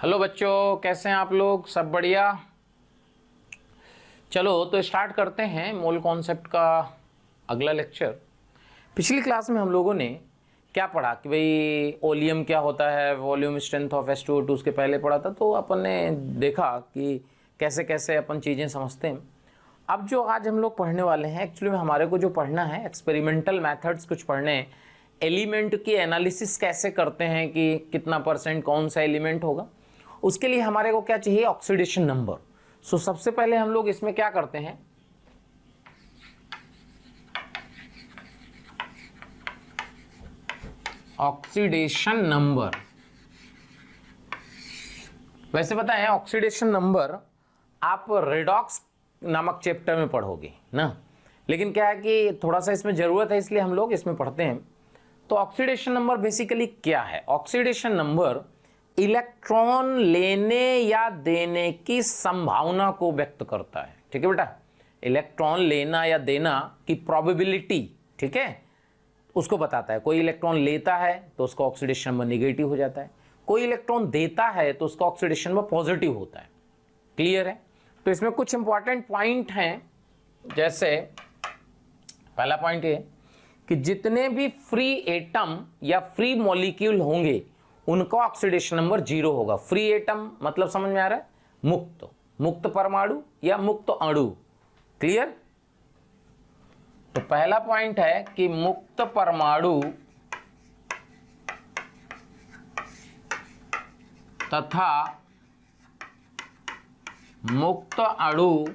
Hello बच्चों, कैसे हैं आप लोग? सब बढ़िया। चलो तो स्टार्ट करते हैं मोल कॉन्सेप्ट का अगला लेक्चर। पिछली क्लास में हम लोगों ने क्या पढ़ा कि भाई ओलियम क्या होता है, वॉल्यूम स्ट्रेंथ ऑफ H2O2 उसके पहले पढ़ा था। तो अपन ने देखा कि कैसे कैसे अपन चीज़ें समझते हैं। अब जो आज हम लोग पढ़ने वाले हैं, एक्चुअली में हमारे को जो पढ़ना है एक्सपेरिमेंटल मेथड्स कुछ पढ़ने हैं। एलिमेंट की एनालिसिस कैसे करते हैं कि कितना परसेंट कौन सा एलिमेंट होगा, उसके लिए हमारे को क्या चाहिए, ऑक्सीडेशन नंबर। सो सबसे पहले हम लोग इसमें क्या करते हैं, ऑक्सीडेशन नंबर। वैसे पता है ऑक्सीडेशन नंबर आप रेडॉक्स नामक चैप्टर में पढ़ोगे ना, लेकिन क्या है कि थोड़ा सा इसमें जरूरत है इसलिए हम लोग इसमें पढ़ते हैं। तो ऑक्सीडेशन नंबर बेसिकली क्या है? ऑक्सीडेशन नंबर इलेक्ट्रॉन लेने या देने की संभावना को व्यक्त करता है। ठीक है बेटा, इलेक्ट्रॉन लेना या देना की प्रोबेबिलिटी, ठीक है, उसको बताता है। कोई इलेक्ट्रॉन लेता है तो उसका ऑक्सीडेशन नंबर निगेटिव हो जाता है, कोई इलेक्ट्रॉन देता है तो उसका ऑक्सीडेशन नंबर पॉजिटिव होता है। क्लियर है? तो इसमें कुछ इंपॉर्टेंट पॉइंट हैं। जैसे पहला पॉइंट ये कि जितने भी फ्री एटम या फ्री मॉलिक्यूल होंगे उनका ऑक्सीडेशन नंबर 0 होगा। फ्री एटम मतलब समझ में आ रहा है? मुक्त, मुक्त परमाणु या मुक्त अणु। क्लियर? तो पहला पॉइंट है कि मुक्त परमाणु तथा मुक्त अणु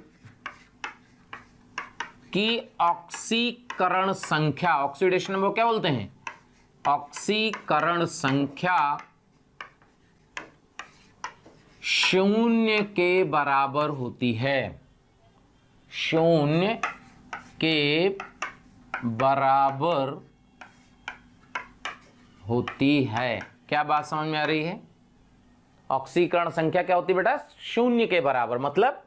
की ऑक्सीकरण संख्या, ऑक्सीडेशन नंबर क्या बोलते हैं? ऑक्सीकरण संख्या 0 के बराबर होती है। 0 के बराबर होती है। क्या बात समझ में आ रही है? ऑक्सीकरण संख्या क्या होती है बेटा? 0 के बराबर। मतलब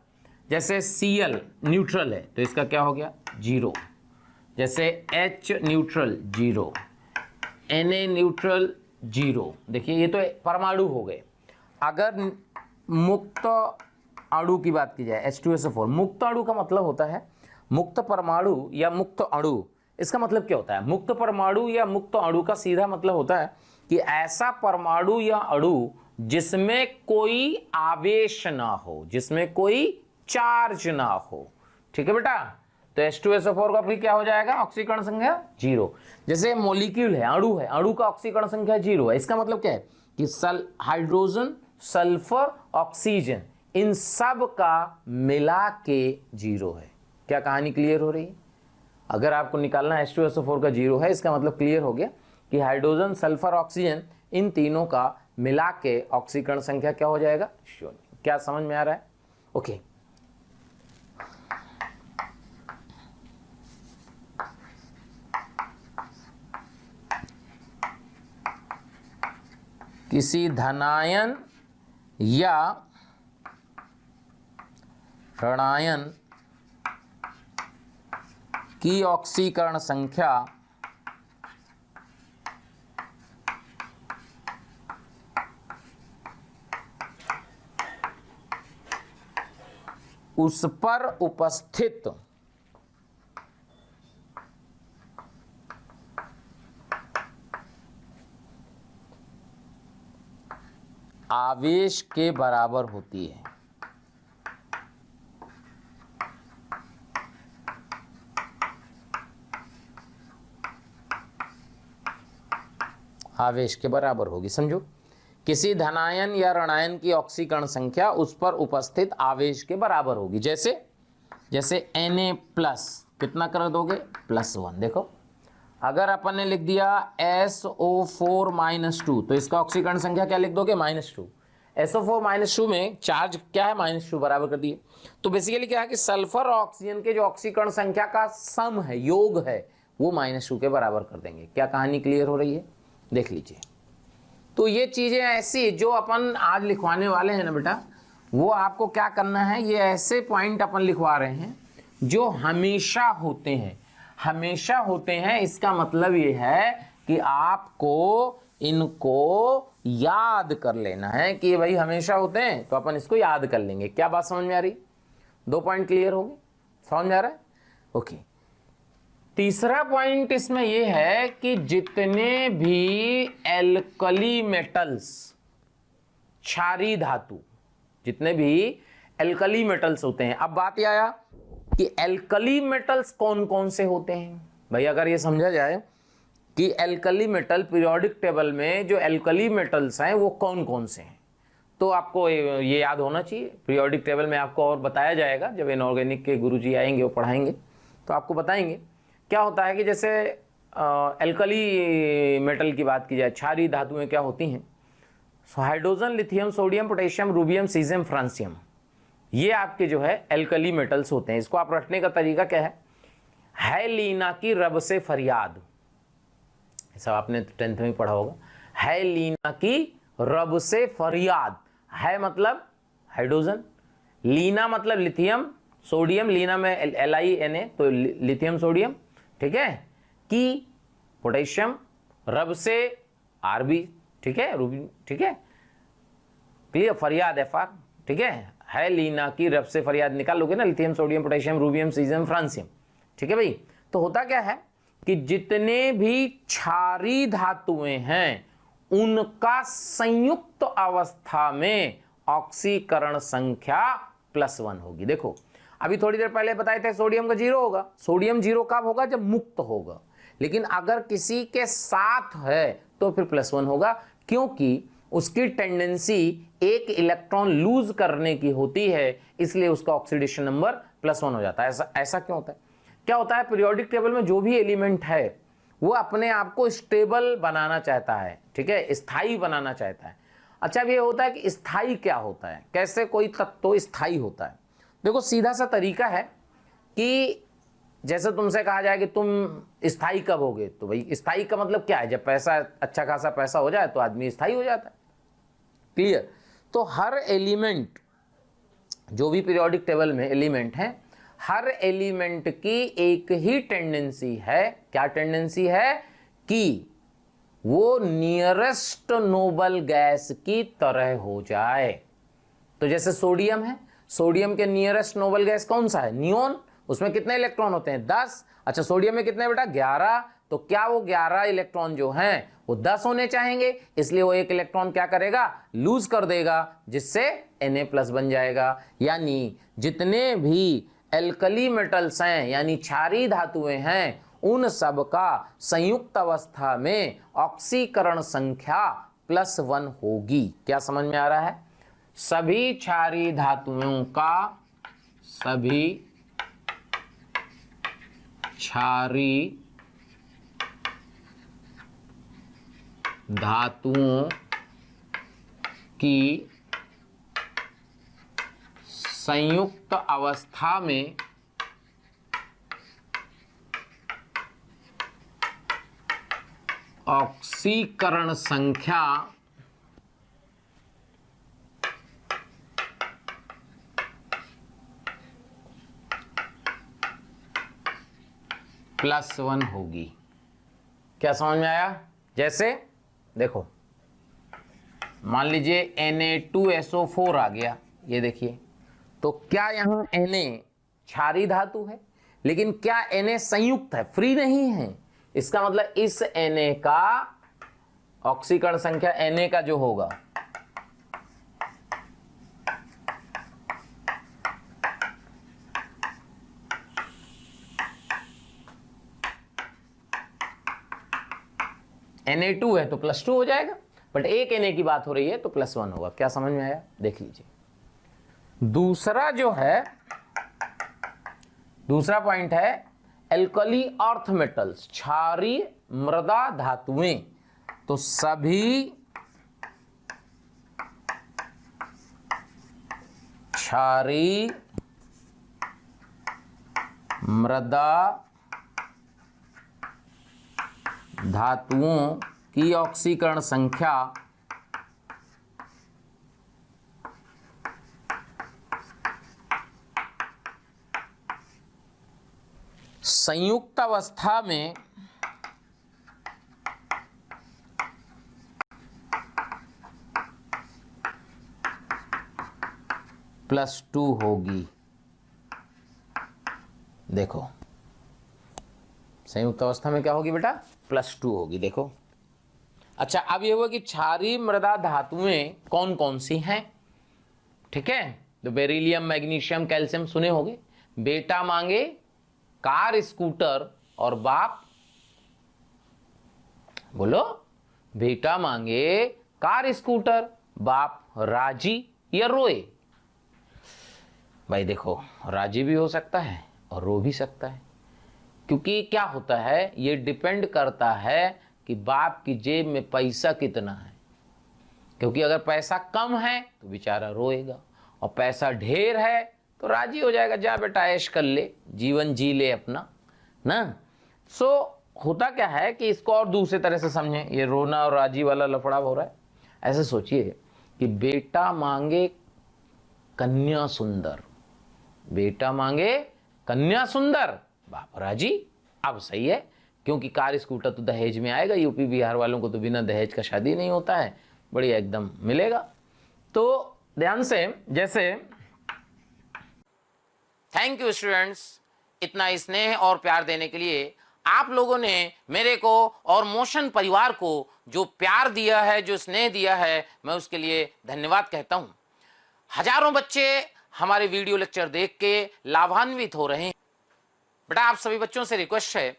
जैसे Cl न्यूट्रल है तो इसका क्या हो गया? 0। जैसे H न्यूट्रल 0, Na न्यूट्रल 0। देखिए ये तो परमाणु हो गए। अगर मुक्त अणु की बात की जाए, H2SO4 मुक्त अणु का मतलब होता है मुक्त परमाणु या मुक्त अणु। इसका मतलब क्या होता है? मुक्त परमाणु या मुक्त अणु का सीधा मतलब होता है कि ऐसा परमाणु या अणु जिसमें कोई आवेश ना हो, जिसमें कोई चार्ज ना हो। ठीक है बेटा? तो H2SO4 का फिर क्या हो जाएगा? ऑक्सीकरण संख्या 0। जैसे मॉलिक्यूल है, अणु है, अणु का ऑक्सीकरण संख्या 0 है। इसका मतलब क्या है कि हाइड्रोजन, सल्फर, ऑक्सीजन इन सब का मिला के 0 है। क्या कहानी क्लियर हो रही है? अगर आपको निकालना H2SO4 का 0 है, इसका मतलब क्लियर हो गया कि हाइड्रोजन, सल्फर, ऑक्सीजन इन तीनों का मिला के ऑक्सीकरण संख्या क्या हो जाएगा? 0। क्या समझ में आ रहा है? ओके। किसी धनायन या ऋणायन की ऑक्सीकरण संख्या उस पर उपस्थित आवेश के बराबर होती है। आवेश के बराबर होगी। समझो, किसी धनायन या ऋणायन की ऑक्सीकरण संख्या उस पर उपस्थित आवेश के बराबर होगी। जैसे Na प्लस कितना कर दोगे? +1। देखो, अगर अपन ने लिख दिया SO4-2 तो इसका ऑक्सीकरण संख्या क्या लिख दोगे? -2। SO4-2 में चार्ज क्या है? -2 बराबर कर दिए। तो बेसिकली क्या है कि सल्फर और ऑक्सीजन के जो ऑक्सीकरण संख्या का सम है, योग है, वो -2 के बराबर कर देंगे। क्या कहानी क्लियर हो रही है? देख लीजिए। तो ये चीजें ऐसी जो अपन आज लिखवाने वाले हैं ना बेटा, वो आपको क्या करना है, ये ऐसे पॉइंट अपन लिखवा रहे हैं जो हमेशा होते हैं। हमेशा होते हैं इसका मतलब ये है कि आपको इनको याद कर लेना है कि भाई हमेशा होते हैं, तो अपन इसको याद कर लेंगे। क्या बात समझ में आ रही? 2 पॉइंट क्लियर हो गए, समझ में आ रहा है? ओके। तीसरा पॉइंट इसमें यह है कि जितने भी एल्कली मेटल्स, क्षारीय धातु, जितने भी एल्कली मेटल्स होते हैं, अब बात यह आया कि एल्कली मेटल्स कौन कौन से होते हैं। भाई अगर ये समझा जाए कि एल्कली मेटल पीरियोडिक टेबल में जो एल्कली मेटल्स हैं वो कौन कौन से हैं, तो आपको ये याद होना चाहिए। पीरियोडिक टेबल में आपको और बताया जाएगा, जब इनऑर्गेनिक के गुरुजी आएंगे वो पढ़ाएंगे तो आपको बताएंगे। क्या होता है कि जैसे एल्कली मेटल की बात की जाए, क्षारीय धातुएं क्या होती हैं? Hydrogen, lithium, sodium, potassium, rubidium, caesium, francium, ये आपके जो है एल्कली मेटल्स होते हैं। इसको आप रटने का तरीका क्या है लीना की रब से फरियाद, सब आपने 10th में पढ़ा होगा। है लीना की रब से फरियाद, है मतलब हाइड्रोजन, लीना मतलब लिथियम, सोडियम, लीना में LiNa तो लिथियम सोडियम, ठीक है, की पोटेशियम, रब से Rb, ठीक है, रूबी, ठीक है, क्लियर, फरियाद Fr, ठीक है लीना की रब से फरियाद निकाल लोगे ना, lithium, sodium, potassium, rubidium, caesium, francium, ठीक है भाई। तो होता क्या है कि जितने भी क्षारीय धातुएं हैं उनका संयुक्त अवस्था में ऑक्सीकरण संख्या +1 होगी। देखो अभी थोड़ी देर पहले बताए थे सोडियम का 0 होगा। सोडियम 0 कब होगा? जब मुक्त होगा। लेकिन अगर किसी के साथ है तो फिर +1 होगा, क्योंकि उसकी टेंडेंसी एक इलेक्ट्रॉन लूज करने की होती है, इसलिए उसका ऑक्सीडेशन नंबर +1 हो जाता है। ऐसा क्यों होता है? क्या होता है, पीरियोडिक टेबल में जो भी एलिमेंट है वो अपने आप को स्टेबल बनाना चाहता है, ठीक है, स्थायी बनाना चाहता है। अच्छा, ये होता है कि स्थायी क्या होता है, कैसे कोई तत्व स्थायी होता है? देखो सीधा सा तरीका है कि जैसे तुमसे कहा जाए कि तुम स्थायी कब होगे, तो भाई स्थायी का मतलब क्या है? जब पैसा, अच्छा खासा पैसा हो जाए तो आदमी स्थायी हो जाता है, क्लियर। तो हर एलिमेंट, जो भी पीरियोडिक टेबल में एलिमेंट है, हर एलिमेंट की एक ही टेंडेंसी है। क्या टेंडेंसी है? कि वो नियरेस्ट नोबल गैस की तरह हो जाए। तो जैसे सोडियम है, सोडियम के नियरेस्ट नोबल गैस कौन सा है? नियोन। उसमें कितने इलेक्ट्रॉन होते हैं? 10। अच्छा, सोडियम में कितने बेटा? 11। तो क्या वो 11 इलेक्ट्रॉन जो हैं वो 10 होने चाहेंगे, इसलिए वो एक इलेक्ट्रॉन क्या करेगा? लूज कर देगा, जिससे Na+ बन जाएगा। यानी जितने भी एल्कली मेटल्स हैं, यानी क्षारीय धातुएं हैं, उन सब का संयुक्त अवस्था में ऑक्सीकरण संख्या +1 होगी। क्या समझ में आ रहा है? सभी क्षारीय धातुओं का, सभी क्षारीय धातुओं की संयुक्त अवस्था में ऑक्सीकरण संख्या +1 होगी। क्या समझ में आया? जैसे देखो मान लीजिए Na2SO4 आ गया, ये देखिए, तो क्या यहाँ Na क्षारीय धातु है, लेकिन क्या Na संयुक्त है, फ्री नहीं है? इसका मतलब इस Na का ऑक्सीकरण संख्या Na का जो होगा Na2 है तो +2 हो जाएगा, बट एक Na की बात हो रही है तो +1 होगा। क्या समझ में आया? देख लीजिए। दूसरा जो है, दूसरा पॉइंट है एल्कली अर्थ मेटल्स, क्षारीय मृदा धातुएं। तो सभी क्षारीय मृदा धातुओं की ऑक्सीकरण संख्या संयुक्त अवस्था में +2 होगी। देखो संयुक्त अवस्था में क्या होगी बेटा, +2 होगी। देखो अच्छा, अब ये हुआ कि क्षारीय मृदा धातुएं कौन कौन सी हैं, ठीक है। तो बेरिलियम, मैग्नीशियम, कैल्शियम सुने होंगे। बेटा मांगे कार, स्कूटर और बाप, बोलो, बेटा मांगे कार, स्कूटर, बाप राजी या रोए। भाई देखो, राजी भी हो सकता है और रो भी सकता है, क्योंकि क्या होता है, ये डिपेंड करता है कि बाप की जेब में पैसा कितना है। क्योंकि अगर पैसा कम है तो बेचारा रोएगा, और पैसा ढेर है तो राजी हो जाएगा, जा बेटा ऐश कर ले, जीवन जी ले अपना ना। सो होता क्या है कि इसको और दूसरे तरह से समझें, ये रोना और राजी वाला लफड़ा हो रहा है। ऐसे सोचिए कि बेटा मांगे कन्या सुंदर, बेटा मांगे कन्या सुंदर, बाप राजी। अब सही है, क्योंकि कार स्कूटर तो दहेज में आएगा, यूपी बिहार वालों को तो बिना दहेज का शादी नहीं होता है, बढ़िया एकदम मिलेगा। तो ध्यान से, जैसे थैंक यू स्टूडेंट्स, इतना स्नेह और प्यार देने के लिए। आप लोगों ने मेरे को और मोशन परिवार को जो प्यार दिया है, जो स्नेह दिया है, मैं उसके लिए धन्यवाद कहता हूं। हजारों बच्चे हमारे वीडियो लेक्चर देख के लाभान्वित हो रहे हैं। बेटा आप सभी बच्चों से रिक्वेस्ट है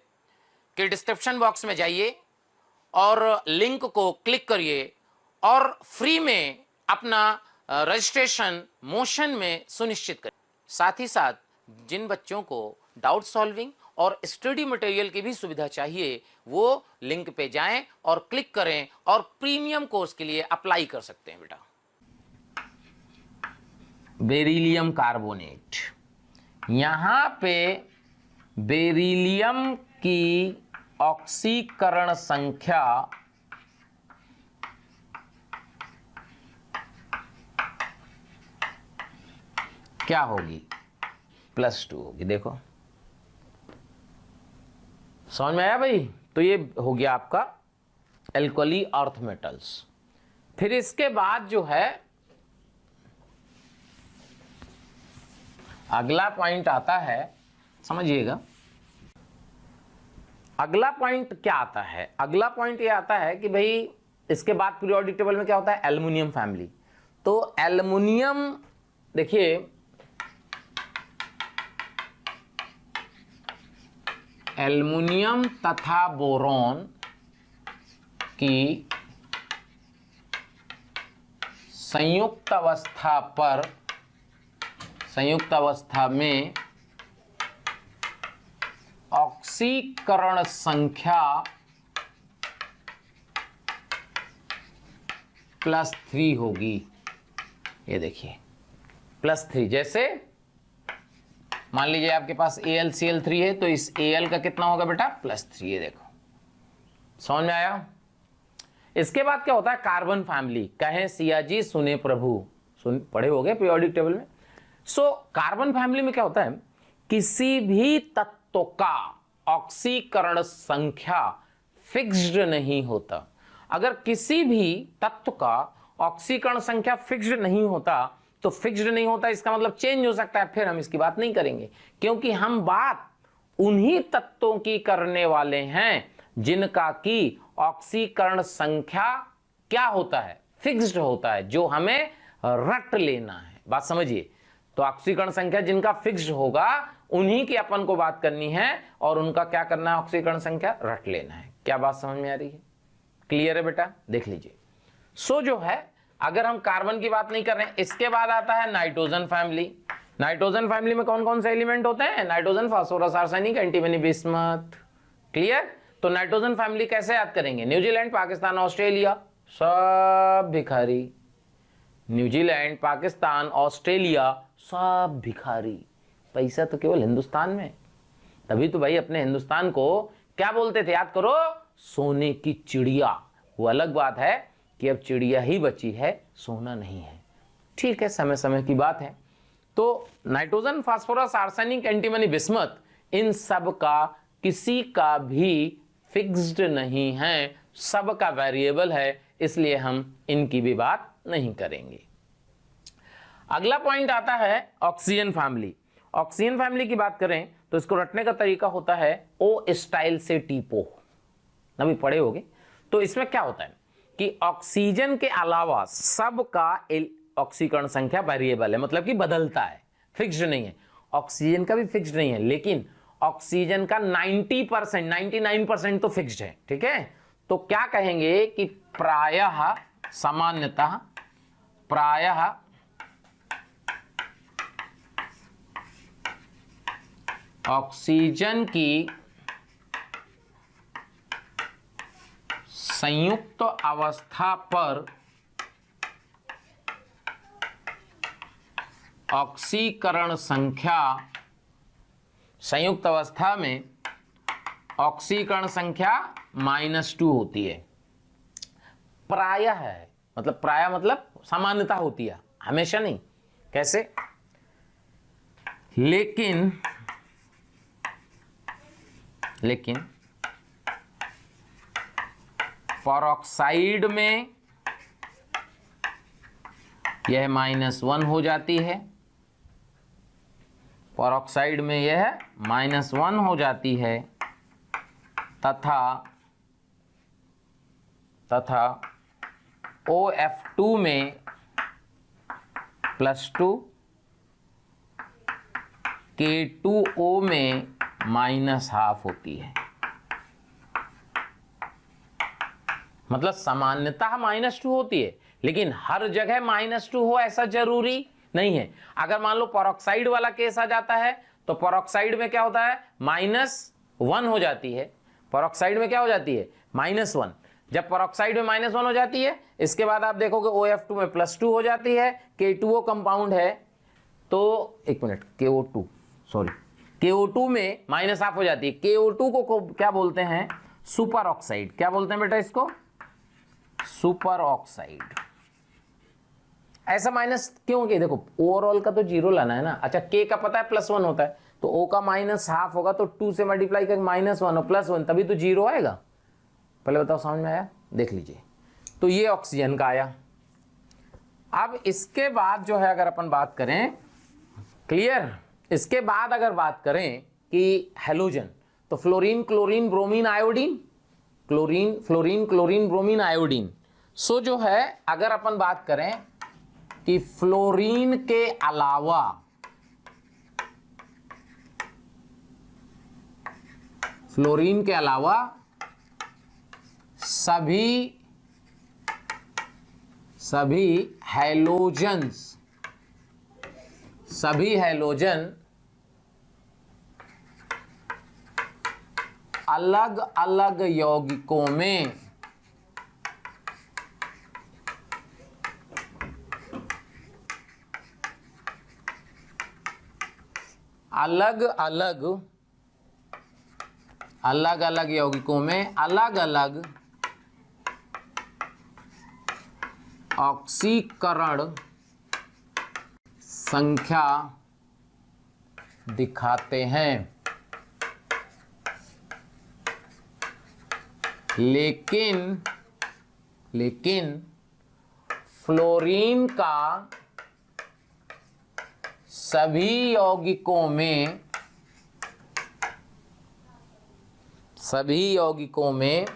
कि डिस्क्रिप्शन बॉक्स में जाइए और लिंक को क्लिक करिए और फ्री में अपना रजिस्ट्रेशन मोशन में सुनिश्चित करें। साथ ही साथ जिन बच्चों को डाउट सॉल्विंग और स्टडी मटेरियल की भी सुविधा चाहिए, वो लिंक पे जाएं और क्लिक करें और प्रीमियम कोर्स के लिए अप्लाई कर सकते हैं। बेटा बेरिलियम कार्बोनेट, यहां पे बेरिलियम की ऑक्सीकरण संख्या क्या होगी, +2 होगी। देखो समझ में आया भाई। तो ये हो गया आपका एल्कली अर्थ मेटल्स। फिर इसके बाद जो है अगला पॉइंट आता है, समझिएगा अगला पॉइंट क्या आता है। अगला पॉइंट ये आता है कि भाई इसके बाद पीरियोडिक टेबल में क्या होता है, एल्युमिनियम फैमिली। तो एल्युमिनियम देखिए, एल्युमिनियम तथा बोरॉन की संयुक्त अवस्था में ऑक्सीकरण संख्या +3 होगी। ये देखिए +3, जैसे मान लीजिए आपके पास AlCl3 है, तो इस Al का कितना होगा बेटा, +3। ये देखो समझ में आया। इसके बाद क्या होता है, कार्बन फैमिली। कहें सिया जी सुने प्रभु, पढ़े हो गए पीरियोडिक टेबल में। सो कार्बन फैमिली में क्या होता है, किसी भी तत्व का ऑक्सीकरण संख्या फिक्स्ड नहीं होता। अगर किसी भी तत्व का ऑक्सीकरण संख्या फिक्स्ड नहीं होता, तो फिक्स्ड नहीं होता इसका मतलब चेंज हो सकता है, फिर हम इसकी बात नहीं करेंगे, क्योंकि हम बात उन्हीं तत्वों की करने वाले हैं जिनका की ऑक्सीकरण संख्या क्या होता है, फिक्स्ड होता है, जो हमें रट लेना है। बात समझिए। तो ऑक्सीकरण संख्या जिनका फिक्स्ड होगा उन्हीं की अपन को बात करनी है, और उनका क्या करना है, ऑक्सीकरण संख्या रट लेना है। क्या बात समझ में आ रही है, क्लियर है बेटा, देख लीजिए। सो जो है, अगर हम कार्बन की बात नहीं कर रहे हैं, इसके बाद आता है नाइट्रोजन फैमिली। नाइट्रोजन फैमिली में कौन कौन से एलिमेंट होते हैं, nitrogen, phosphorus, arsenic, antimony, bismuth. Clear. तो नाइट्रोजन फैमिली कैसे याद करेंगे, न्यूजीलैंड, पाकिस्तान, ऑस्ट्रेलिया, सब भिखारी। न्यूजीलैंड, पाकिस्तान, ऑस्ट्रेलिया, सब भिखारी। पैसा तो केवल हिंदुस्तान में। तभी तो भाई अपने हिंदुस्तान को क्या बोलते थे, याद करो, सोने की चिड़िया। वो अलग बात है कि अब चिड़िया ही बची है, सोना नहीं है। ठीक है, समय समय की बात है। तो nitrogen, phosphorus, arsenic, antimony, bismuth, इन सब का किसी का भी फिक्स्ड नहीं है, सब का वेरिएबल है, इसलिए हम इनकी भी बात नहीं करेंगे। अगला पॉइंट आता है ऑक्सीजन फैमिली। ऑक्सीजन फैमिली की बात करें तो इसको रटने का तरीका होता है ओ स्टाइल से टीपो, अभी पढ़े होगे। तो इसमें क्या होता है कि ऑक्सीजन के अलावा सबका ऑक्सीकरण संख्या वेरिएबल है, मतलब कि बदलता है, फिक्स्ड नहीं है। ऑक्सीजन का भी फिक्स्ड नहीं है, लेकिन ऑक्सीजन का 90% 99% तो फिक्स्ड है, ठीक है। तो क्या कहेंगे कि प्रायः सामान्यतः प्रायः ऑक्सीजन की संयुक्त अवस्था पर ऑक्सीकरण संख्या, संयुक्त अवस्था में ऑक्सीकरण संख्या -2 होती है। प्रायः है, मतलब प्रायः मतलब सामान्यता होती है, हमेशा नहीं। कैसे? लेकिन परऑक्साइड में यह -1 हो जाती है, परऑक्साइड में यह -1 हो जाती है, तथा OF2 में +2, K2O में -12 होती है। मतलब सामान्यतः -2 होती है, लेकिन हर जगह -2 हो ऐसा जरूरी नहीं है। अगर मान लो परऑक्साइड वाला केस आ जाता है तो परऑक्साइड में क्या होता है, -1 हो जाती है। परऑक्साइड में क्या हो जाती है, -1। जब परऑक्साइड में -1 हो जाती है, इसके बाद आप देखोगे OF2 में +2 हो जाती है, K2O कंपाउंड है, तो एक मिनट, KO2 में -1 हो जाती है। KO2 को क्या बोलते हैं, सुपर ऑक्साइड। क्या बोलते हैं बेटा इसको, सुपर ऑक्साइड। ऐसा माइनस क्यों, कि देखो ओवरऑल का तो 0 लाना है ना। अच्छा, K का पता है +1 होता है, तो O का -12 होगा, तो 2 से मल्टीप्लाई करके -1 और +1, तभी तो 0 आएगा। पहले बताओ समझ में आया, देख लीजिए। तो ये ऑक्सीजन का आया। अब इसके बाद जो है अगर अपन बात करें, क्लियर, इसके बाद अगर बात करें कि हैलोजन, तो fluorine, chlorine, bromine, iodine, chlorine, fluorine, chlorine, bromine, iodine. So जो है अगर अपन बात करें कि फ्लोरीन के अलावा सभी हैलोजन अलग अलग यौगिकों में अलग अलग यौगिकों में अलग अलग ऑक्सीकरण संख्या दिखाते हैं, लेकिन फ्लोरीन का सभी यौगिकों में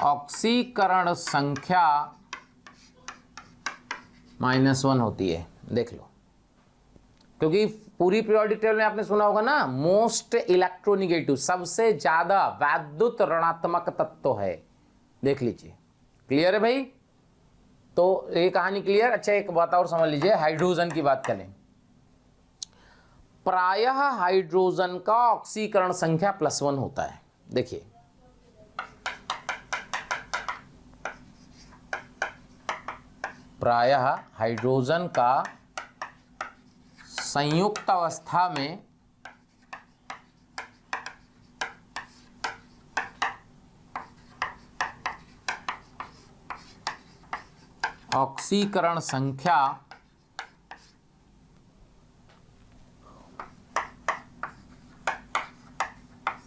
ऑक्सीकरण संख्या -1 होती है। देख लो, क्योंकि पूरी पीरियोडिक टेबल में आपने सुना होगा ना, मोस्ट इलेक्ट्रोनिगेटिव, सबसे ज्यादा वैद्युत ऋणात्मक तत्व है। देख लीजिए, क्लियर है भाई। तो ये कहानी क्लियर। अच्छा, एक बात और समझ लीजिए, हाइड्रोजन की बात करें। प्रायः हाइड्रोजन का ऑक्सीकरण संख्या +1 होता है। देखिए, प्रायः हाइड्रोजन का संयुक्त अवस्था में ऑक्सीकरण संख्या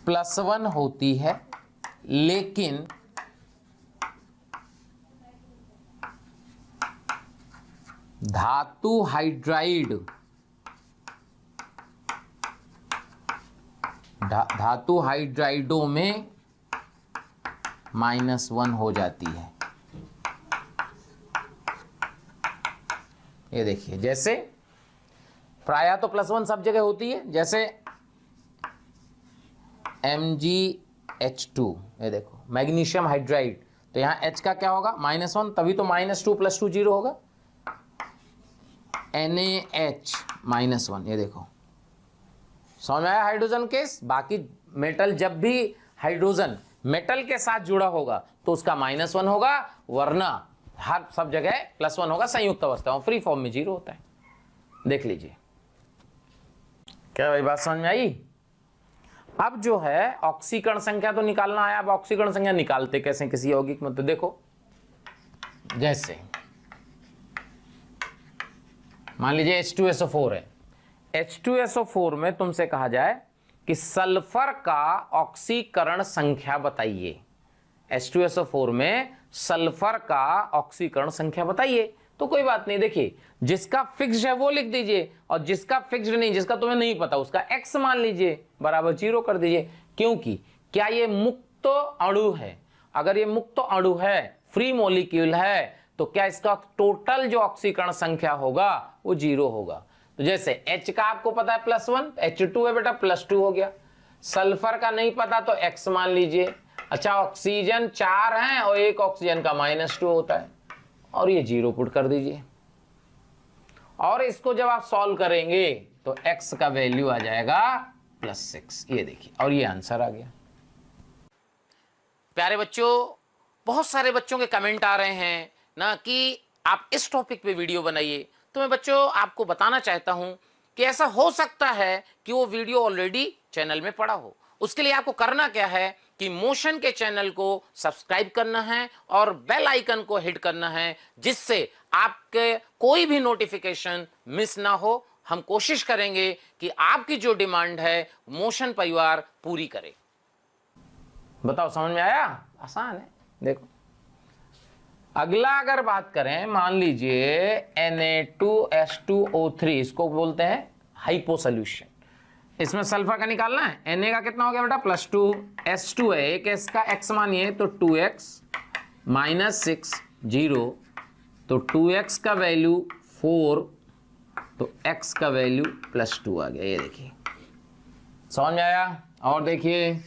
+1 होती है, लेकिन धातु हाइड्राइड, धातु हाइड्राइडों में -1 हो जाती है। ये देखिए, जैसे प्रायः तो +1 सब जगह होती है, जैसे MgH2, ये देखो मैग्नीशियम हाइड्राइड, तो यहाँ H का क्या होगा -1, तभी तो -2 + 2 0 होगा। NaH -1, ये देखो समझ में आया हाइड्रोजन केस। बाकी मेटल जब भी हाइड्रोजन मेटल के साथ जुड़ा होगा तो उसका -1 होगा, वरना हर सब जगह +1 होगा। संयुक्त अवस्था में, फ्री फॉर्म में 0 होता है। देख लीजिए, क्या भाई बात समझ में आई। अब जो है ऑक्सीकरण संख्या तो निकालना है। अब ऑक्सीकरण संख्या निकालते कैसे किसी यौगिक में, तो देखो जैसे मान लीजिए H2SO4 है। H2SO4 में तुमसे कहा जाए कि सल्फर का ऑक्सीकरण संख्या बताइए। H2SO4 में सल्फर का ऑक्सीकरण संख्या बताइए। तो कोई बात नहीं, देखिए जिसका फिक्स्ड है वो लिख दीजिए, और जिसका फिक्स्ड नहीं, जिसका तुम्हें नहीं पता, उसका x मान लीजिए, बराबर 0 कर दीजिए। क्योंकि क्या ये मुक्त अणु है? अगर ये मुक्त अणु है, फ्री मॉलिक्यूल है, तो क्या इसका टोटल जो ऑक्सीकरण संख्या होगा वो 0 होगा। तो जैसे H का आपको पता है +1, H2 है बेटा +2 हो गया। सल्फर का नहीं पता तो x मान लीजिए। अच्छा, ऑक्सीजन 4 हैं और एक ऑक्सीजन का -2 होता है, और ये 0 पुट कर दीजिए। और इसको जब आप सॉल्व करेंगे तो x का वैल्यू आ जाएगा +6, ये देखिए, और ये आंसर आ गया। प्यारे बच्चों, बहुत सारे बच्चों के कमेंट आ रहे हैं ना कि आप इस टॉपिक पे वीडियो बनाइए। तो मैं बच्चों आपको बताना चाहता हूं कि ऐसा हो सकता है कि वो वीडियो ऑलरेडी चैनल में पड़ा हो। उसके लिए आपको करना क्या है कि मोशन के चैनल को सब्सक्राइब करना है और बेल आइकन को हिट करना है, जिससे आपके कोई भी नोटिफिकेशन मिस ना हो। हम कोशिश करेंगे कि आपकी जो डिमांड है मोशन परिवार पूरी करे। बताओ समझ में आया? आसान है। देखो अगला अगर बात करें, मान लीजिए Na2H2O3, इसको बोलते हैं हाइपो सोल्यूशन। इसमें सल्फर का निकालना है। Na का कितना हो गया बेटा +2, H2 है, एक S का x मानिए तो 2x -6 0, तो 2x का वैल्यू 4, तो x का वैल्यू +2 आ गया। ये देखिए समझ में आया। और देखिए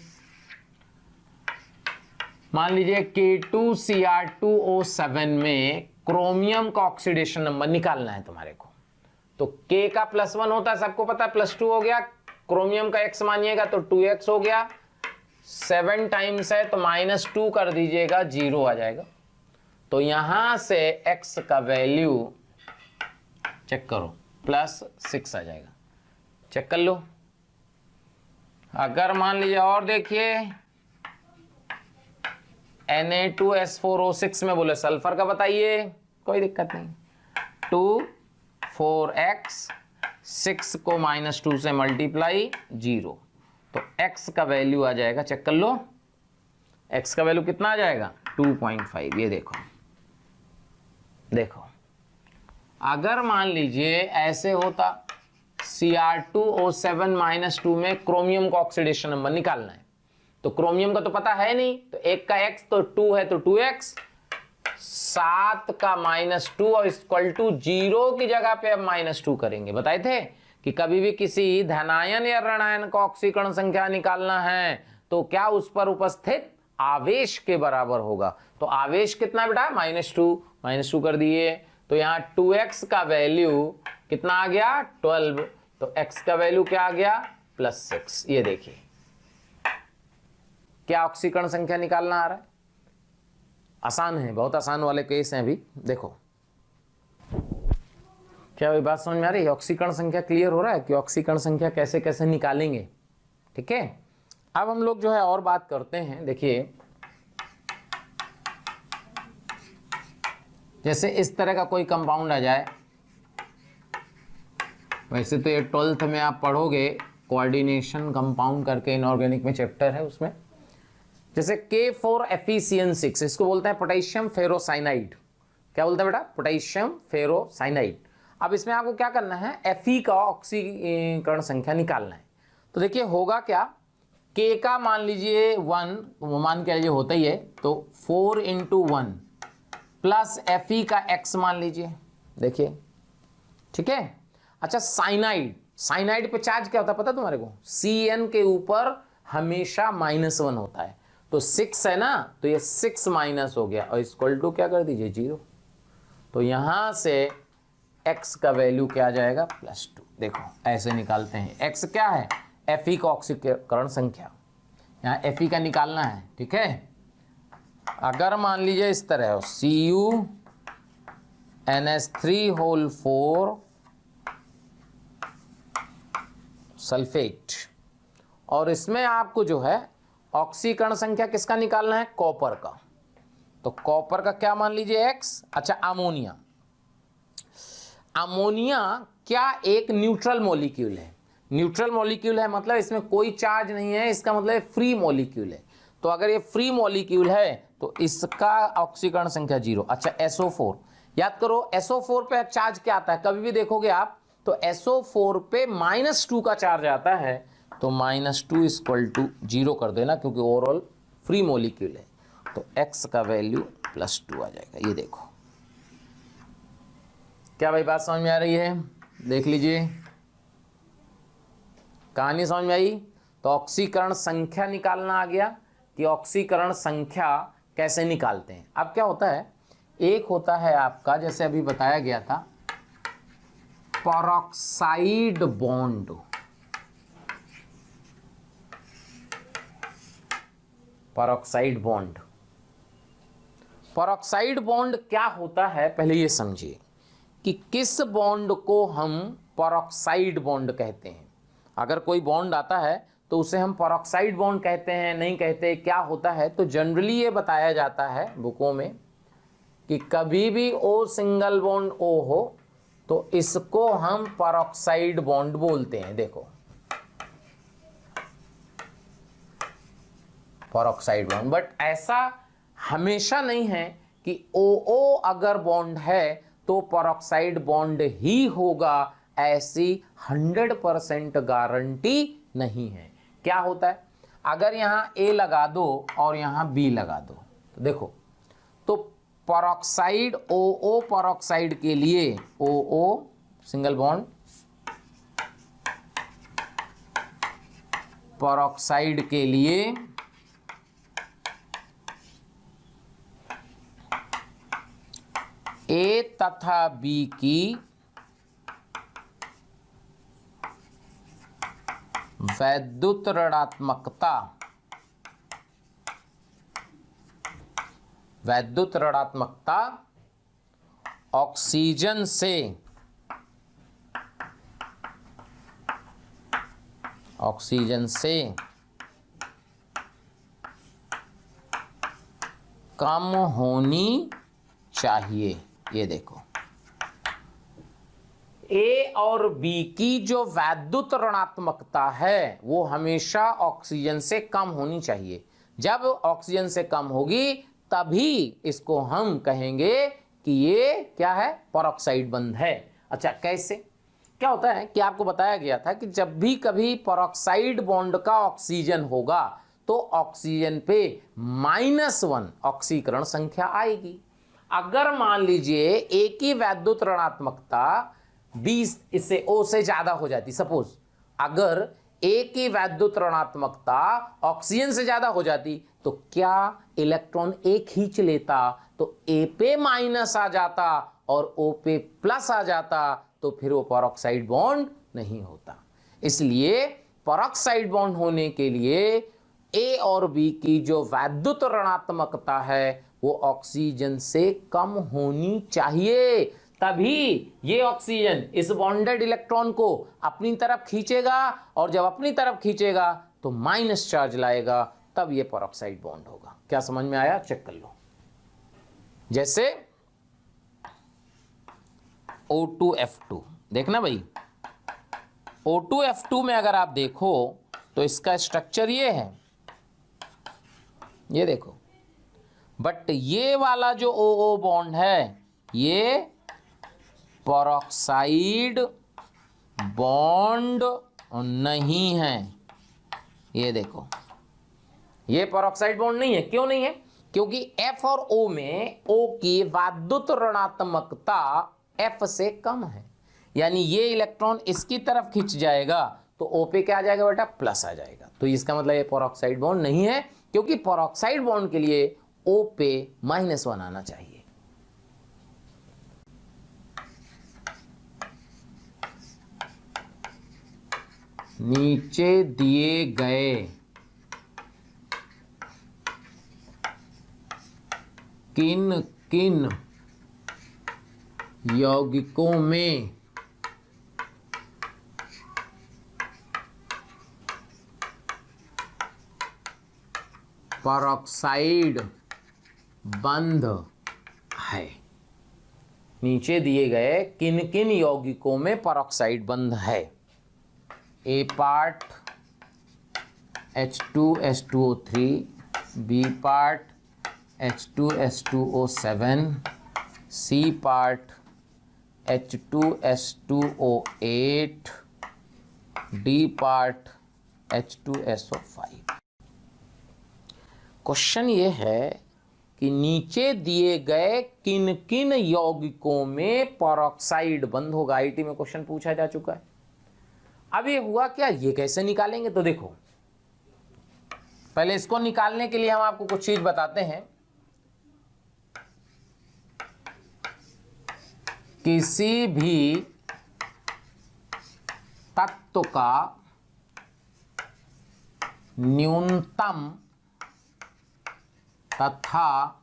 मान लीजिए K2Cr2O7 में क्रोमियम का ऑक्सीडेशन नंबर निकालना है तुम्हारे को। तो K का +1 होता है, सबको पता है, +2 हो गया। क्रोमियम का x मानिएगा तो 2x हो गया, 7 टाइम्स है तो -2 कर दीजिएगा, 0 आ जाएगा। तो यहां से x का वैल्यू चेक करो, +6 आ जाएगा। चेक कर लो। अगर मान लीजिए और देखिए Na2S4O6 में बोले सल्फर का बताइए, कोई दिक्कत नहीं। 2 4x 6 को -2 से मल्टीप्लाई 0, तो x का वैल्यू आ जाएगा, चेक कर लो, x का वैल्यू कितना आ जाएगा 2.5। ये देखो देखो, अगर मान लीजिए ऐसे होता Cr2O7 -2 में क्रोमियम का ऑक्सीडेशन नंबर निकालना है, तो क्रोमियम का तो पता है नहीं, तो 1 का x तो 2 है तो 2x, 7 का -2 और इक्वल टू 0 की जगह पे अब -2 करेंगे। बताए थे कि कभी भी किसी धनायन या ऋणायन का ऑक्सीकरण संख्या निकालना है तो क्या उस पर उपस्थित आवेश के बराबर होगा। तो आवेश कितना बेटा -2 कर दिए, तो यहाँ 2x का वैल्यू कितना आ गया 12, तो x का वैल्यू क्या आ गया +6। ये देखिए क्या ऑक्सीकरण संख्या निकालना आ रहा है। आसान है, बहुत आसान वाले केस हैं। अभी देखो क्या ये बात समझ में आ रही है? ऑक्सीकरण संख्या क्लियर हो रहा है कि ऑक्सीकरण संख्या कैसे कैसे निकालेंगे। ठीक है, अब हम लोग जो है और बात करते हैं। देखिए जैसे इस तरह का कोई कंपाउंड आ जाए, वैसे तो ये 12th में आप पढ़ोगे, कोऑर्डिनेशन कंपाउंड करके इनऑर्गेनिक में चैप्टर है, उसमें जैसे K4FeCN6, इसको बोलते हैं पोटेशियम फेरोसाइनाइड। क्या बोलते हैं बेटा? Potassium ferrocyanide. अब इसमें आपको क्या करना है, Fe का ऑक्सीकरण संख्या निकालना है। तो देखिए होगा क्या, K का मान लीजिए 1, मान के लीजिए होता ही है, तो 4 × 1 प्लस Fe का x मान लीजिए, देखिए ठीक है। अच्छा साइनाइड पे चार्ज क्या होता है पता है तुम्हारे को, Cn के ऊपर हमेशा -1 होता है। तो 6 है ना, तो ये 6 माइनस हो गया और इक्वल टू क्या कर दीजिए 0। तो यहां से x का वैल्यू क्या आ जाएगा +2। देखो ऐसे निकालते हैं, x क्या है Fe का ऑक्सीकरण संख्या, यहाँ Fe का निकालना है, ठीक है। अगर मान लीजिए इस तरह हो CuNH3 सल्फेट, और इसमें आपको जो है ऑक्सीकरण संख्या किसका निकालना है, कॉपर का। तो कॉपर का क्या मान लीजिए x। अच्छा अमोनिया क्या एक न्यूट्रल मॉलिक्यूल है, न्यूट्रल मॉलिक्यूल है मतलब इसमें कोई चार्ज नहीं है, इसका मतलब फ्री मॉलिक्यूल है। तो अगर ये फ्री मॉलिक्यूल है तो इसका ऑक्सीकरण संख्या 0। अच्छा SO4 याद करो, SO4 पे चार्ज क्या आता है, कभी भी देखोगे आप तो SO4 पे -2 का चार्ज आता है, तो -2 = 0 कर देना, क्योंकि ओवरऑल फ्री मॉलिक्यूल है। तो x का वैल्यू +2 आ जाएगा। ये देखो क्या भाई बात समझ में आ रही है, देख लीजिए कहानी समझ में आई। तो ऑक्सीकरण संख्या निकालना आ गया कि ऑक्सीकरण संख्या कैसे निकालते हैं। अब क्या होता है, एक होता है आपका जैसे अभी बताया गया था परऑक्साइड बॉन्ड। परऑक्साइड बॉन्ड क्या होता है पहले ये समझिए कि किस बॉन्ड को हम परऑक्साइड बॉन्ड कहते हैं। अगर कोई बॉन्ड आता है तो उसे हम परऑक्साइड बॉन्ड कहते हैं, नहीं कहते, क्या होता है। तो जनरली ये बताया जाता है बुकों में कि कभी भी O सिंगल बॉन्ड O हो तो इसको हम परऑक्साइड बॉन्ड बोलते हैं। देखो परऑक्साइड बॉन्ड, बट ऐसा हमेशा नहीं है कि OO अगर बॉन्ड है तो परऑक्साइड बॉन्ड ही होगा, ऐसी 100% गारंटी नहीं है। क्या होता है, अगर यहां A लगा दो और यहां B लगा दो, तो देखो तो परऑक्साइड OO परऑक्साइड के लिए OO सिंगल बॉन्ड, परऑक्साइड के लिए A तथा B की वैद्युत ऋणात्मकता ऑक्सीजन से कम होनी चाहिए। ये देखो A और B की जो वैद्युत ऋणात्मकता है वो हमेशा ऑक्सीजन से कम होनी चाहिए। जब ऑक्सीजन से कम होगी तभी इसको हम कहेंगे कि ये क्या है, परऑक्साइड बंध है। अच्छा कैसे, क्या होता है कि आपको बताया गया था कि जब भी कभी परऑक्साइड बॉन्ड का ऑक्सीजन होगा तो ऑक्सीजन पे -1 ऑक्सीकरण संख्या आएगी। अगर मान लीजिए A की वैद्युत ऋणात्मकता 20 इससे O से ज्यादा हो जाती, सपोज अगर A की वैद्युत ऋणात्मकता ऑक्सीजन से ज्यादा हो जाती तो क्या इलेक्ट्रॉन A खींच लेता, तो A पे माइनस आ जाता और O पे प्लस आ जाता, तो फिर वो परऑक्साइड बॉन्ड नहीं होता। इसलिए परऑक्साइड बॉन्ड होने के लिए A और B की जो वैद्युत ऋणात्मकता है वो ऑक्सीजन से कम होनी चाहिए, तभी ये ऑक्सीजन इस बॉन्डेड इलेक्ट्रॉन को अपनी तरफ खींचेगा, और जब अपनी तरफ खींचेगा तो माइनस चार्ज लाएगा, तब ये परऑक्साइड बॉन्ड होगा। क्या समझ में आया, चेक कर लो। जैसे O2F2 देखना भाई, O2F2 में अगर आप देखो तो इसका स्ट्रक्चर ये है, ये देखो, बट ये वाला जो OO बॉन्ड है ये पेरोक्साइड बॉन्ड नहीं है। ये देखो, ये पेरोक्साइड बॉन्ड नहीं है। क्यों नहीं है? क्योंकि F और O में O की वाद्युत ऋणात्मकता F से कम है, यानी ये इलेक्ट्रॉन इसकी तरफ खिंच जाएगा तो O पे क्या आ जाएगा बेटा? प्लस आ जाएगा। तो इसका मतलब ये पेरोक्साइड बॉन्ड नहीं है, क्योंकि पेरोक्साइड बॉन्ड के लिए O पे -1 आना चाहिए। नीचे दिए गए किन किन यौगिकों में पेरोक्साइड बंध है? नीचे दिए गए किन किन यौगिकों में पेरोक्साइड बंध है? A part H2H2O3, B part H2H2O7, C part H2H2O8, D part H2SO5। Question ये है कि नीचे दिए गए किन किन यौगिकों में पेरोक्साइड बंध होगा। आईटी में क्वेश्चन पूछा जा चुका है। अब ये हुआ क्या, ये कैसे निकालेंगे? तो देखो, पहले इसको निकालने के लिए हम आपको कुछ चीज बताते हैं। किसी भी तत्व का न्यूनतम तथा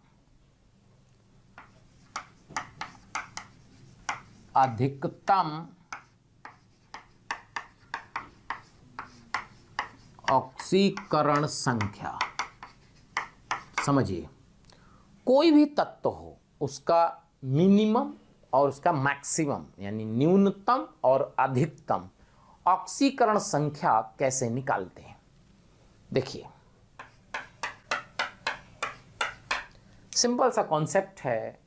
अधिकतम ऑक्सीकरण संख्या, समझिए, कोई भी तत्व हो उसका मिनिमम और उसका मैक्सिमम यानी न्यूनतम और अधिकतम ऑक्सीकरण संख्या कैसे निकालते हैं। देखिए, सिंपल सा कॉन्सेप्ट है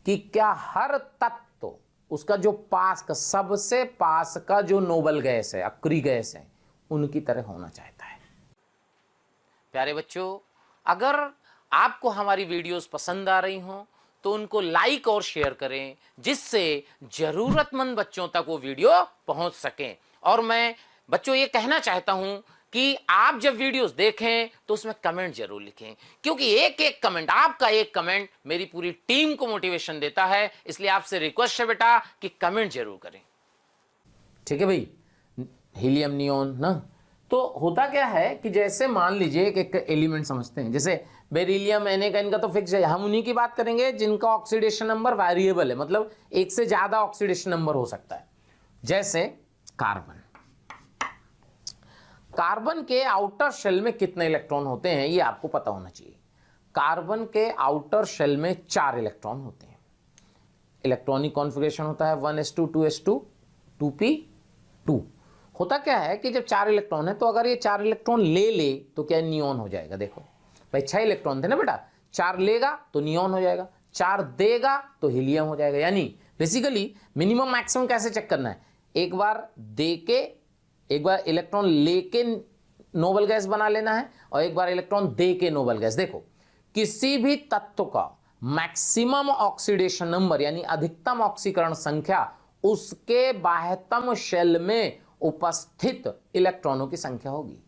कि क्या हर तत्व उसका जो पास का सबसे पास का जो नोबल गैस है, अक्रिय गैस है, उनकी तरह होना चाहता है। प्यारे बच्चों, अगर आपको हमारी वीडियोस पसंद आ रही हों तो उनको लाइक और शेयर करें, जिससे जरूरतमंद बच्चों तक वो वीडियो पहुंच सके। और मैं बच्चों ये कहना चाहता हूं कि आप जब वीडियोस देखें तो उसमें कमेंट जरूर लिखें, क्योंकि एक एक कमेंट, आपका एक कमेंट मेरी पूरी टीम को मोटिवेशन देता है। इसलिए आपसे रिक्वेस्ट है बेटा कि कमेंट जरूर करें। ठीक है भाई, हीलियम नियोन ना, तो होता क्या है कि जैसे मान लीजिए एक एलिमेंट समझते हैं, जैसे बेरिलियम, Na का, इनका तो फिक्स है। हम उन्हीं की बात करेंगे जिनका ऑक्सीडेशन नंबर वेरिएबल है, मतलब एक से ज्यादा ऑक्सीडेशन नंबर हो सकता है। जैसे कार्बन, कार्बन के आउटर शेल में कितने इलेक्ट्रॉन होते हैं ये आपको पता होना चाहिए। कार्बन के आउटर शेल में 4 इलेक्ट्रॉन होते हैं। इलेक्ट्रॉनिक कॉन्फ़िगरेशन होता है 1s2 2s2 2p2। होता क्या है कि जब 4 इलेक्ट्रॉन है तो अगर ये 4 इलेक्ट्रॉन ले तो क्या नियोन हो जाएगा। देखो भाई, 6 इलेक्ट्रॉन थे ना बेटा, 4 लेगा तो नियोन हो जाएगा, 4 देगा तो हीलियम हो जाएगा। यानी बेसिकली मिनिमम मैक्सिमम कैसे चेक करना है, एक बार दे के, एक बार इलेक्ट्रॉन लेके नोबल गैस बना लेना है और एक बार इलेक्ट्रॉन दे के नोबल गैस। देखो, किसी भी तत्व का मैक्सिमम ऑक्सीडेशन नंबर यानी अधिकतम ऑक्सीकरण संख्या उसके बाह्यतम शेल में उपस्थित इलेक्ट्रॉनों की संख्या होगी।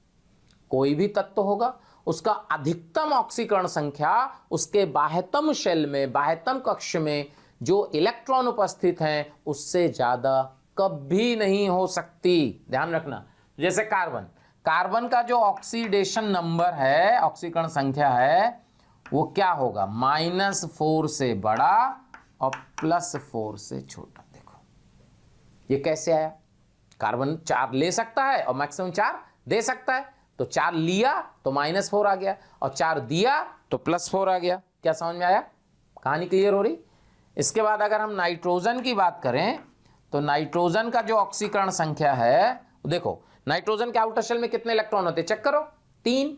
कोई भी तत्व होगा उसका अधिकतम ऑक्सीकरण संख्या उसके बाह्यतम शेल में, बाह्यतम कक्ष में जो इलेक्ट्रॉन उपस्थित हैं उससे ज्यादा कभी नहीं हो सकती। ध्यान रखना। जैसे कार्बन, कार्बन का जो ऑक्सीडेशन नंबर है, ऑक्सीकरण संख्या है, वो क्या होगा, -4 से बड़ा और +4 से छोटा। देखो ये कैसे आया, कार्बन 4 ले सकता है और मैक्सिमम 4 दे सकता है, तो 4 लिया तो -4 आ गया और 4 दिया तो +4 आ गया। क्या समझ में आया, कहानी क्लियर हो रही। इसके बाद अगर हम नाइट्रोजन की बात करें तो नाइट्रोजन का जो ऑक्सीकरण संख्या है, देखो नाइट्रोजन के आउटर शेल में कितने इलेक्ट्रॉन होते हैं, चेक करो, 3।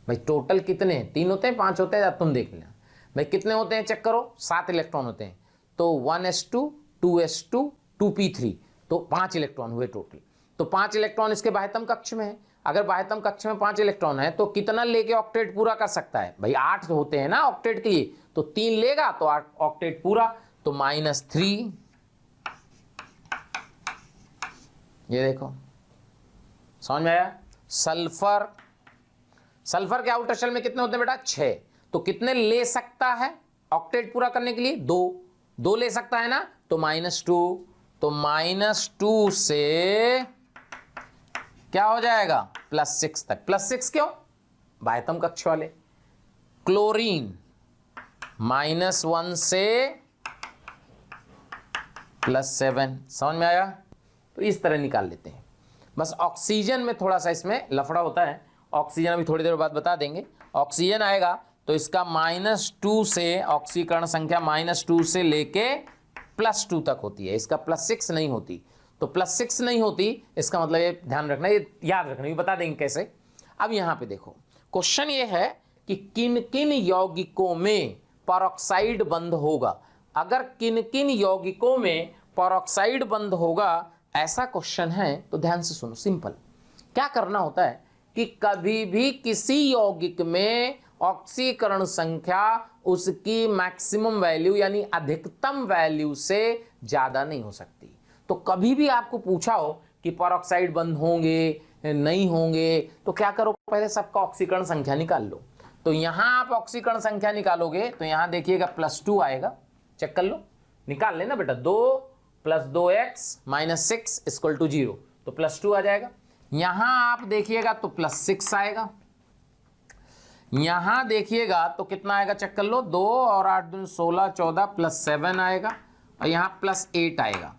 भाई टोटल कितने, 3 होते हैं, 5 होते हैं, तुम देख लेना। भाई कितने होते हैं चेक करो, 7 इलेक्ट्रॉन होते हैं। तो 1s2 2s2 2p3, तो 5 इलेक्ट्रॉन हुए टोटल। तो 5 इलेक्ट्रॉन इसके बाह्यतम कक्ष में है। अगर बाह्यतम कक्ष में 5 इलेक्ट्रॉन है तो कितना लेके ऑक्टेट पूरा कर सकता है भाई? 8 होते हैं ना ऑक्टेट के लिए, तो 3 लेगा तो ऑक्टेट पूरा, तो -3। ये देखो, समझ में आया? सल्फर, सल्फर के आउटर शेल में कितने होते हैं बेटा? 6। तो कितने ले सकता है ऑक्टेट पूरा करने के लिए? 2 ले सकता है ना, तो -2। तो -2 से क्या हो जाएगा? +6 तक। +6 क्यों? बाह्यतम कक्ष वाले। क्लोरीन -1 से +7, समझ में आया? तो इस तरह निकाल लेते हैं। बस ऑक्सीजन में थोड़ा सा इसमें लफड़ा होता है, ऑक्सीजन अभी थोड़ी देर बाद बता देंगे। ऑक्सीजन आएगा तो इसका -2 से, ऑक्सीकरण संख्या -2 से लेके +2 तक होती है, इसका +6 नहीं होती। तो +6 नहीं होती, इसका मतलब ये ध्यान रखना, ये याद रखना, ये बता देंगे कैसे। अब यहां पे देखो, क्वेश्चन ये है कि किन किन यौगिकों में परऑक्साइड बंद होगा। अगर किन किन यौगिकों में परऑक्साइड बंद होगा, ऐसा क्वेश्चन है तो ध्यान से सुनो। सिंपल, क्या करना होता है कि कभी भी किसी यौगिक में ऑक्सीकरण संख्या उसकी मैक्सिमम वैल्यू यानी अधिकतम वैल्यू से ज्यादा नहीं हो सकती। तो कभी भी आपको पूछा हो कि परऑक्साइड बंद होंगे नहीं होंगे, तो क्या करो, पहले सबका ऑक्सीकरण संख्या निकाल लो। तो यहां आप ऑक्सीकरण संख्या निकालोगे तो यहां देखिएगा +2 आएगा, चेक कर लो, निकाल लेना बेटा। 2 + 2x - 6 = 0, तो +2 आ जाएगा। यहां आप देखिएगा तो +6 आएगा, यहां देखिएगा तो कितना आएगा, चेक कर लो। 2 और 8 दूनी 16, 14 +7 आएगा, और यहां +8 आएगा।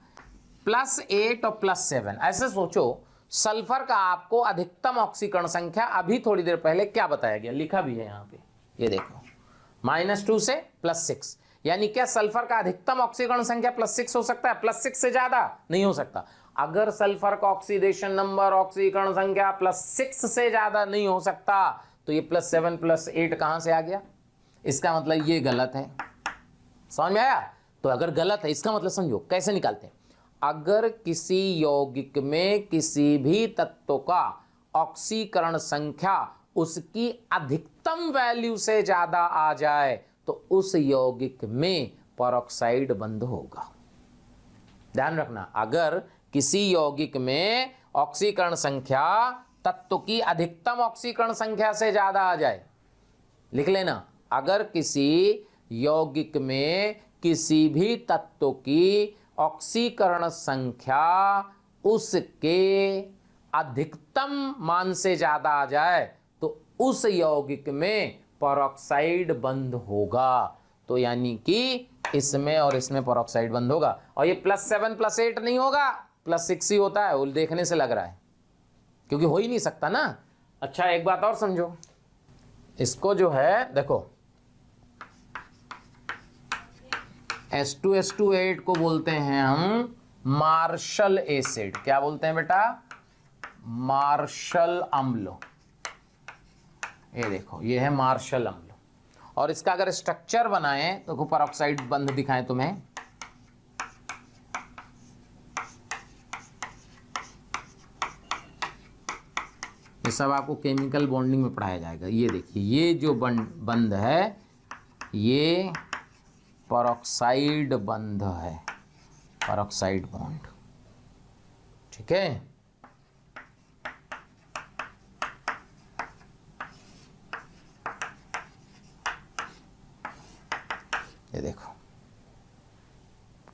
+8 और +7, ऐसे सोचो। सल्फर का आपको अधिकतम ऑक्सीकरण संख्या अभी थोड़ी देर पहले क्या बताया गया, लिखा भी है यहां पे, ये देखो, -2 से +6, यानी क्या सल्फर का अधिकतम ऑक्सीकरण संख्या +6 हो सकता है? +6 से ज्यादा नहीं हो सकता। अगर सल्फर का ऑक्सीडेशन नंबर, ऑक्सीकरण संख्या +6 से ज्यादा नहीं हो सकता, तो ये +7 +8 कहां से आ गया? इसका मतलब ये गलत है। समझ में आया? तो अगर गलत है इसका मतलब समझो कैसे निकालते हैं। अगर किसी यौगिक में किसी भी तत्व का ऑक्सीकरण संख्या उसकी अधिकतम वैल्यू से ज्यादा आ जाए तो उस यौगिक में परऑक्साइड बंद होगा। ध्यान रखना, अगर किसी यौगिक में ऑक्सीकरण संख्या तत्व की अधिकतम ऑक्सीकरण संख्या से ज्यादा आ जाए, लिख लेना, अगर किसी यौगिक में किसी भी तत्व की ऑक्सीकरण संख्या उसके अधिकतम मान से ज्यादा आ जाए तो उस यौगिक में परऑक्साइड बंद होगा। तो यानी कि इसमें और इसमें परऑक्साइड बंद होगा। और ये +7 +8 नहीं होगा, +6 ही होता है, वो देखने से लग रहा है, क्योंकि हो ही नहीं सकता ना। अच्छा, एक बात और समझो, इसको जो है देखो, H2SO8 को बोलते हैं हम मार्शल एसिड। क्या बोलते हैं बेटा? मार्शल अम्ल। ये देखो, ये है मार्शल अम्ल। और इसका अगर स्ट्रक्चर बनाएं तो परऑक्साइड बंध दिखाएं तुम्हें, ये सब आपको केमिकल बॉन्डिंग में पढ़ाया जाएगा। ये देखिए, ये जो बंध है ये परऑक्साइड बंध है, परऑक्साइड बॉन्ड, ठीक है। ये देखो,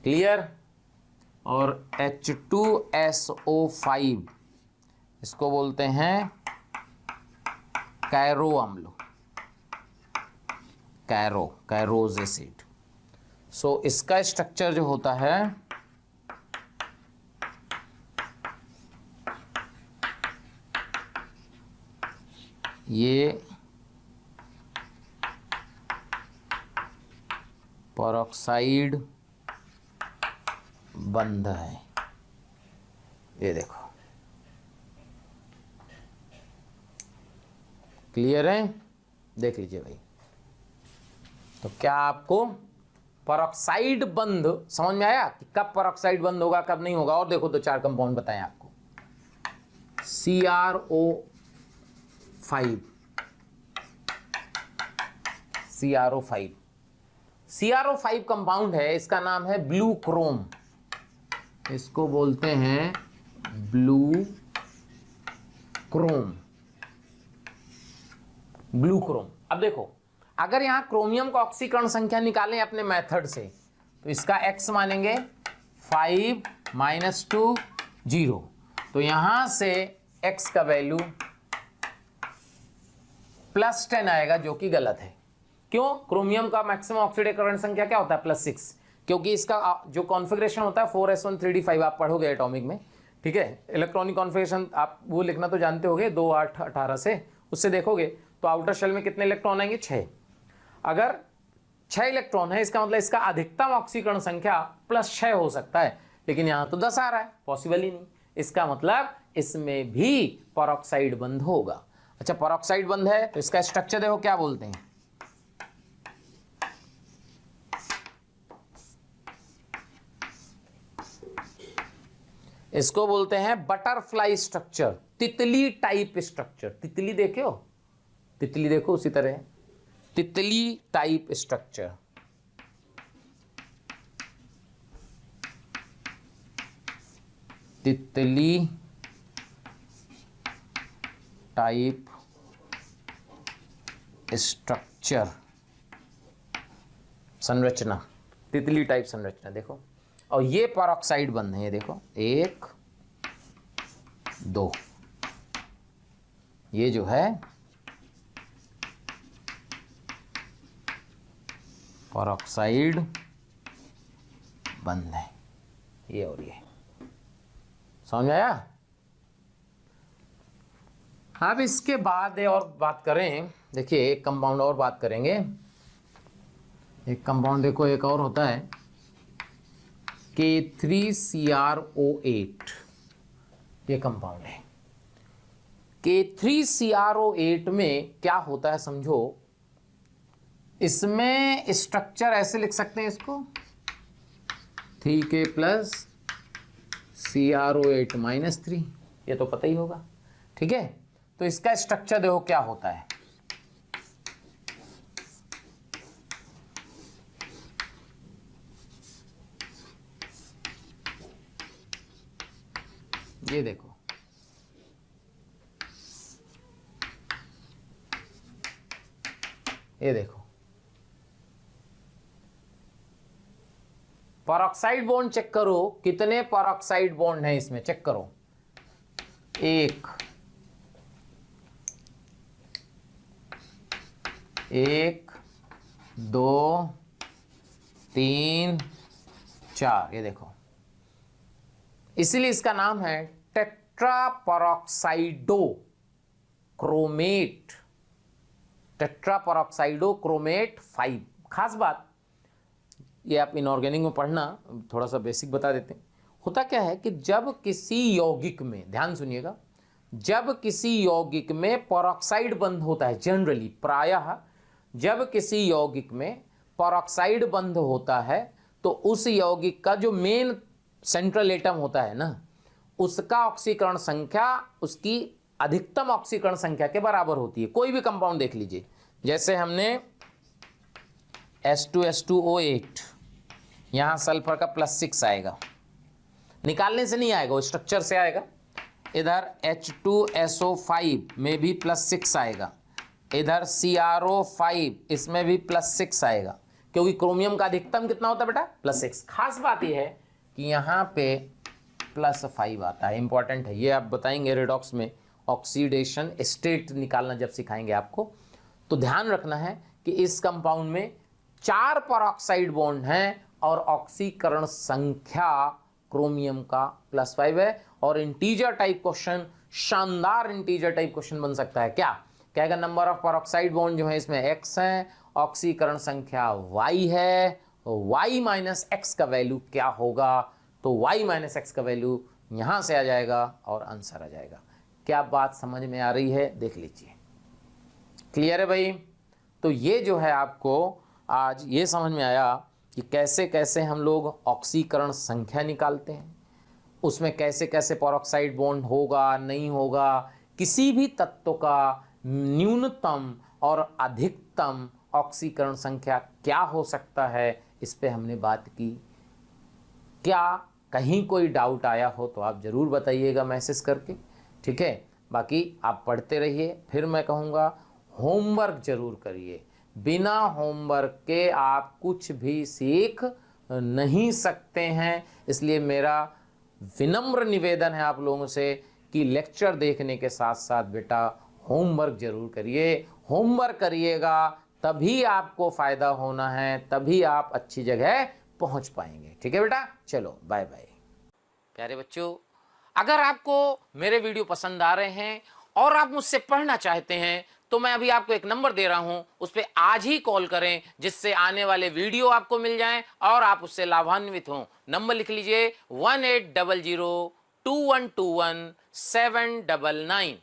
क्लियर। और H2SO5 इसको बोलते हैं कैरो अम्ल, कैरोज एसिड। सो इसका स्ट्रक्चर जो होता है ये परऑक्साइड बंध है। ये देखो, क्लियर है? देख लीजिए भाई। तो क्या आपको परऑक्साइड बंध समझ में आया कि कब परऑक्साइड बंद होगा कब नहीं होगा। और देखो दो चार कंपाउंड बताएं आपको। CrO5, CrO5 कंपाउंड है, इसका नाम है ब्लू क्रोम, इसको बोलते हैं ब्लू क्रोम। Blue Chrome. अब देखो अगर यहां क्रोमियम का ऑक्सीकरण संख्या निकालें अपने मेथड से तो इसका x मानेंगे 5 - 2 0, तो यहां से x का वैल्यू +10 आएगा जो कि गलत है। क्यों? क्रोमियम का मैक्सिमम ऑक्सीकरण संख्या क्या होता है +6, क्योंकि इसका जो कॉन्फ़िगरेशन होता है 4s1 3d5 आप पढ़ोगे एटॉमिक में, ठीक है। इलेक्ट्रॉनिक कॉन्फ़िगरेशन आप वो लिखना तो जानते होगे 2 8 18 से, उससे देखोगे तो आउटर शेल में कितने इलेक्ट्रॉन आएंगे 6। अगर 6 इलेक्ट्रॉन है इसका मतलब इसका अधिकतम ऑक्सीकरण संख्या +6 हो सकता है, लेकिन यहां तो 10 आ रहा है, पॉसिबल ही नहीं। इसका मतलब इसमें भी परऑक्साइड बंध होगा। अच्छा परऑक्साइड बंध है तो इसका स्ट्रक्चर देखो क्या बोलते हैं। इसको बोलते हैं बटरफ्लाई स्ट्रक्चर, तितली टाइप स्ट्रक्चर। तितली देखे हो, तितली देखो उसी तरह तितली टाइप स्ट्रक्चर। तितली टाइप स्ट्रक्चर संरचना, तितली टाइप संरचना देखो। और ये परऑक्साइड बंध है, ये देखो 1 2, ये जो है परऑक्साइड बंध है, ये और ये। समझ आया? अब इसके बाद और बात करें, देखिए एक कंपाउंड और बात करेंगे। एक कंपाउंड देखो एक और होता है K3CrO8, ये कंपाउंड है। K3CrO8 में क्या होता है समझो, इसमें स्ट्रक्चर ऐसे लिख सकते हैं इसको 3K + CrO8 - 3, ये तो पता ही होगा, ठीक है। तो इसका स्ट्रक्चर देखो क्या होता है। ये देखो ये देखो परऑक्साइड बॉन्ड चेक करो, कितने परऑक्साइड बॉन्ड हैं इसमें, चेक करो। 1 2 3 4, ये देखो। इसीलिए इसका नाम है टेट्रा परऑक्साइडो क्रोमेट, टेट्रा परऑक्साइडो क्रोमेट 5। खास बात ये आप इनऑर्गेनिक में पढ़ना, थोड़ा सा बेसिक बता देते हैं। होता क्या है कि जब किसी यौगिक में, ध्यान सुनिएगा, जब किसी यौगिक में परऑक्साइड बंध होता है, जनरली प्रायः जब किसी यौगिक में परऑक्साइड बंध होता है तो उस यौगिक का जो मेन सेंट्रल एटम होता है ना, उसका ऑक्सीकरण संख्या उसकी अधिकतम ऑक्सीकरण संख्या के बराबर होती है। कोई भी कंपाउंड देख लीजिए, जैसे हमने H2SO8, यहां सल्फर का +6 आएगा, निकालने से नहीं आएगा, वो स्ट्रक्चर से आएगा। इधर H2SO5 में भी +6 आएगा, इधर CrO5 इसमें भी +6 आएगा, क्योंकि क्रोमियम का अधिकतम कितना होता है बेटा +6। खास बात यह है कि यहाँ पे +5 आता है, इंपॉर्टेंट है ये, आप बताएंगे रेडॉक्स में ऑक्सीडेशन स्टेट निकालना जब सिखाएंगे आपको। तो ध्यान रखना है कि इस कंपाउंड में 4 परऑक्साइड बॉन्ड हैं और ऑक्सीकरण संख्या क्रोमियम का +5 है। और इंटीजर टाइप क्वेश्चन, शानदार इंटीजर टाइप क्वेश्चन बन सकता है। क्या कहेगा? नंबर ऑफ परऑक्साइड बॉन्ड जो है इसमें x है, ऑक्सीकरण संख्या y है, y - x का वैल्यू क्या होगा? तो y - x का वैल्यू यहां से आ जाएगा और आंसर आ जाएगा। क्या बात समझ में आ रही है? देख लीजिए, क्लियर है भाई? तो ये जो है आपको आज ये समझ में आया कि कैसे कैसे हम लोग ऑक्सीकरण संख्या निकालते हैं, उसमें कैसे कैसे पेरोक्साइड बॉन्ड होगा नहीं होगा, किसी भी तत्व का न्यूनतम और अधिकतम ऑक्सीकरण संख्या क्या हो सकता है, इस पे हमने बात की। क्या कहीं कोई डाउट आया हो तो आप ज़रूर बताइएगा मैसेज करके, ठीक है। बाकी आप पढ़ते रहिए, फिर मैं कहूँगा होमवर्क जरूर करिए, बिना होमवर्क के आप कुछ भी सीख नहीं सकते हैं। इसलिए मेरा विनम्र निवेदन है आप लोगों से कि लेक्चर देखने के साथ साथ बेटा होमवर्क जरूर करिए। होमवर्क करिएगा तभी आपको फ़ायदा होना है, तभी आप अच्छी जगह पहुंच पाएंगे, ठीक है बेटा। चलो बाय बाय। प्यारे बच्चों, अगर आपको मेरे वीडियो पसंद आ रहे हैं और आप मुझसे पढ़ना चाहते हैं तो मैं अभी आपको एक नंबर दे रहा हूं, उस पर आज ही कॉल करें, जिससे आने वाले वीडियो आपको मिल जाएं और आप उससे लाभान्वित हों। नंबर लिख लीजिए 18002121 799।